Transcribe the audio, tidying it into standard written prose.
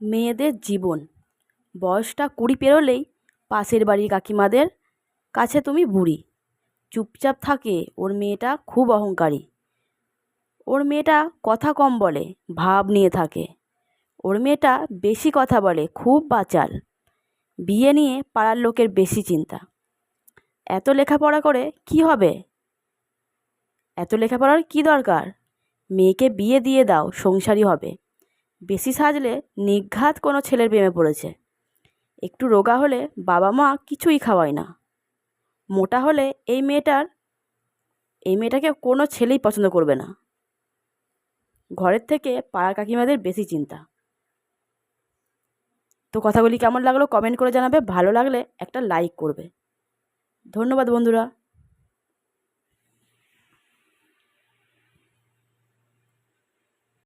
মেয়েদের জীবন। বয়সটা 20 পেরোলেই পাশের বাড়ির কাকিমাদের কাছে তুমি বুড়ি। চুপচাপ থাকে ওর মেয়েটা, খুব অহংকারী। ওর মেয়েটা কথা কম বলে, ভাব নিয়ে থাকে। ওর মেয়েটা বেশি কথা বলে, খুব বাচাল। বিয়ে নিয়ে পাড়ার লোকের বেশি চিন্তা। এত লেখাপড়া করে কি হবে? এত লেখাপড়ার কি দরকার? মেয়েকে বিয়ে দিয়ে দাও, সংসারী হবে। বেশি সাজলে নির্ঘাত কোনো ছেলের প্রেমে পড়েছে। একটু রোগা হলে বাবা মা কিছুই খাওয়ায় না। মোটা হলে এই মেয়েটাকে কোনো ছেলেই পছন্দ করবে না। ঘরের থেকে পাড়ার কাকিমাদের বেশি চিন্তা। তো কথাগুলি কেমন লাগলো কমেন্ট করে জানাবে। ভালো লাগলে একটা লাইক করবে। ধন্যবাদ বন্ধুরা।